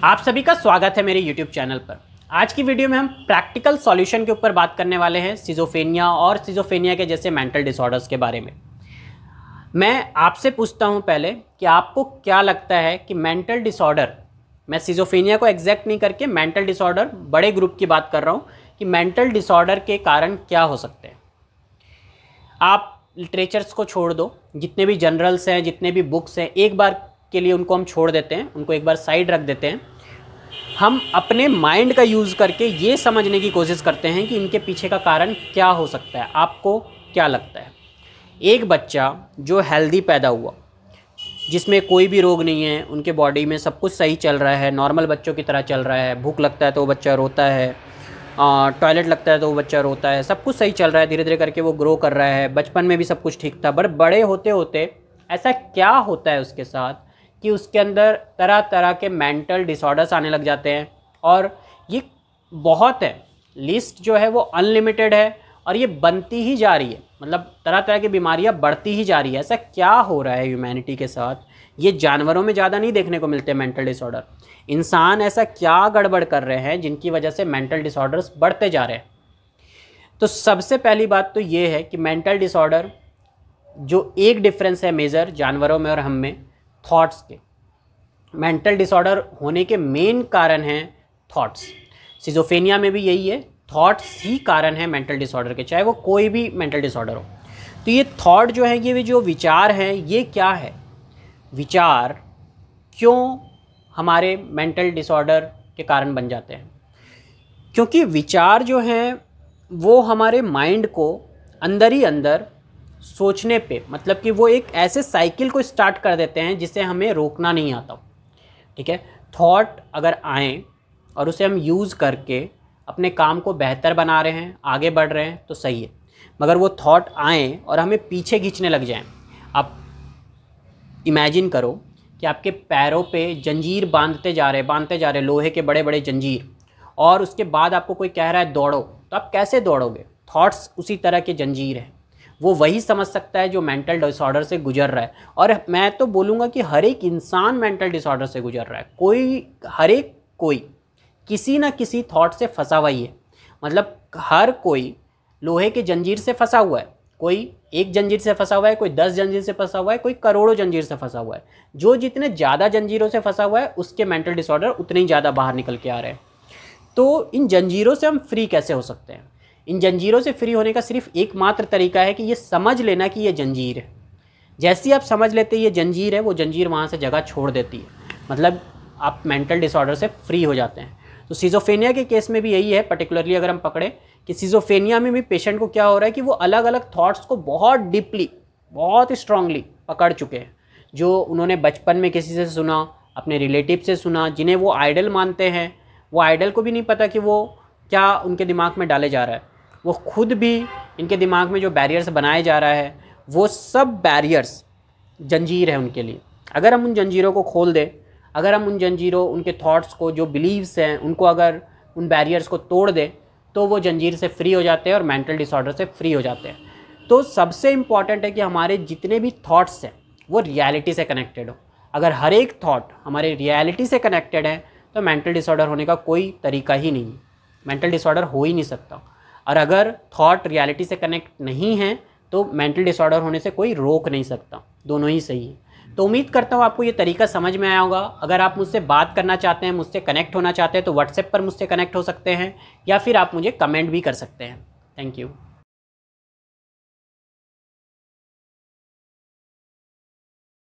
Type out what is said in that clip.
आप सभी का स्वागत है मेरे YouTube चैनल पर। आज की वीडियो में हम प्रैक्टिकल सॉल्यूशन के ऊपर बात करने वाले हैं सिजोफेनिया और सिजोफेनिया के जैसे मेंटल डिसऑर्डर्स के बारे में। मैं आपसे पूछता हूं पहले कि आपको क्या लगता है कि मेंटल डिसऑर्डर, मैं सिजोफेनिया को एग्जैक्ट नहीं करके मेंटल डिसऑर्डर बड़े ग्रुप की बात कर रहा हूं कि मेंटल डिसऑर्डर के कारण क्या हो सकते हैं। आप लिटरेचर्स को छोड़ दो, जितने भी जनरल्स हैं, जितने भी बुक्स हैं, एक बार के लिए उनको हम छोड़ देते हैं, उनको एक बार साइड रख देते हैं। हम अपने माइंड का यूज़ करके ये समझने की कोशिश करते हैं कि इनके पीछे का कारण क्या हो सकता है। आपको क्या लगता है? एक बच्चा जो हेल्दी पैदा हुआ, जिसमें कोई भी रोग नहीं है, उनके बॉडी में सब कुछ सही चल रहा है, नॉर्मल बच्चों की तरह चल रहा है, भूख लगता है तो वो बच्चा रोता है, टॉयलेट लगता है तो वो बच्चा रोता है, सब कुछ सही चल रहा है, धीरे धीरे करके वो ग्रो कर रहा है, बचपन में भी सब कुछ ठीक था, बड़े होते होते ऐसा क्या होता है उसके साथ कि उसके अंदर तरह तरह के मेंटल डिसऑर्डर्स आने लग जाते हैं। और ये बहुत है, लिस्ट जो है वो अनलिमिटेड है और ये बनती ही जा रही है, मतलब तरह तरह की बीमारियां बढ़ती ही जा रही है। ऐसा क्या हो रहा है ह्यूमैनिटी के साथ? ये जानवरों में ज़्यादा नहीं देखने को मिलते मेंटल डिसऑर्डर। इंसान ऐसा क्या गड़बड़ कर रहे हैं जिनकी वजह से मेंटल डिसऑर्डर्स बढ़ते जा रहे हैं? तो सबसे पहली बात तो ये है कि मेंटल डिसऑर्डर जो एक डिफरेंस है मेजर जानवरों में और हम में, थॉट्स के। मेंटल डिसऑर्डर होने के मेन कारण हैं थॉट्स। सिजोफेनिया में भी यही है, थॉट्स ही कारण है मेंटल डिसऑर्डर के, चाहे वो कोई भी मेंटल डिसऑर्डर हो। तो ये थॉट जो है, ये जो विचार हैं, ये क्या है? विचार क्यों हमारे मेंटल डिसऑर्डर के कारण बन जाते हैं? क्योंकि विचार जो हैं वो हमारे माइंड को अंदर ही अंदर सोचने पे, मतलब कि वो एक ऐसे साइकिल को स्टार्ट कर देते हैं जिसे हमें रोकना नहीं आता। ठीक है, थॉट अगर आए और उसे हम यूज़ करके अपने काम को बेहतर बना रहे हैं, आगे बढ़ रहे हैं तो सही है, मगर वो थॉट आए और हमें पीछे खींचने लग जाएं। आप इमेजिन करो कि आपके पैरों पे जंजीर बांधते जा रहे लोहे के बड़े बड़े जंजीर, और उसके बाद आपको कोई कह रहा है दौड़ो, तो आप कैसे दौड़ोगे? थॉट्स उसी तरह के जंजीर हैं, वो वही समझ सकता है जो मेंटल डिसऑर्डर से गुजर रहा है। और मैं तो बोलूँगा कि हर एक इंसान मेंटल डिसऑर्डर से गुजर रहा है। कोई किसी ना किसी थॉट से फंसा हुआ ही है। मतलब हर कोई लोहे के जंजीर से फंसा हुआ है। कोई एक जंजीर से फंसा हुआ है, कोई 10 जंजीर से फंसा हुआ है, कोई करोड़ों जंजीर से फंसा हुआ है। जो जितने ज़्यादा जंजीरों से फंसा हुआ है उसके मेंटल डिसऑर्डर उतने ही ज़्यादा बाहर निकल के आ रहे हैं। तो इन जंजीरों से हम फ्री कैसे हो सकते हैं? इन जंजीरों से फ्री होने का सिर्फ एकमात्र तरीका है कि ये समझ लेना कि ये जंजीर है। जैसे ही आप समझ लेते हैं ये जंजीर है, वो जंजीर वहाँ से जगह छोड़ देती है, मतलब आप मेंटल डिसऑर्डर से फ्री हो जाते हैं। तो सिजोफेनिया के केस में भी यही है। पर्टिकुलरली अगर हम पकड़ें कि सिजोफेनिया में भी पेशेंट को क्या हो रहा है कि वो अलग अलग थॉट्स को बहुत डीपली, बहुत स्ट्रांगली पकड़ चुके हैं, जो उन्होंने बचपन में किसी से सुना, अपने रिलेटिव से सुना, जिन्हें वो आइडल मानते हैं। वो आइडल को भी नहीं पता कि वो क्या उनके दिमाग में डाले जा रहा है। वो खुद भी, इनके दिमाग में जो बैरियर्स बनाए जा रहा है वो सब बैरियर्स जंजीर है उनके लिए। अगर हम उन जंजीरों को खोल दें, अगर हम उन जंजीरों, उनके थॉट्स को, जो बिलीव्स हैं, उनको अगर उन बैरियर्स को तोड़ दें तो वो जंजीर से फ्री हो जाते हैं और मेंटल डिसऑर्डर से फ्री हो जाते हैं। तो सबसे इम्पॉर्टेंट है कि हमारे जितने भी थॉट्स हैं वो रियलिटी से कनेक्टेड हो। अगर हर एक थॉट हमारे रियलिटी से कनेक्टेड है तो मेंटल डिसऑर्डर होने का कोई तरीका ही नहीं है, मेंटल डिसऑर्डर हो ही नहीं सकता। और अगर थॉट रियलिटी से कनेक्ट नहीं है तो मेंटल डिसऑर्डर होने से कोई रोक नहीं सकता, दोनों ही सही है। तो उम्मीद करता हूँ आपको ये तरीका समझ में आया होगा। अगर आप मुझसे बात करना चाहते हैं, मुझसे कनेक्ट होना चाहते हैं तो व्हाट्सएप पर मुझसे कनेक्ट हो सकते हैं, या फिर आप मुझे कमेंट भी कर सकते हैं। Thank you.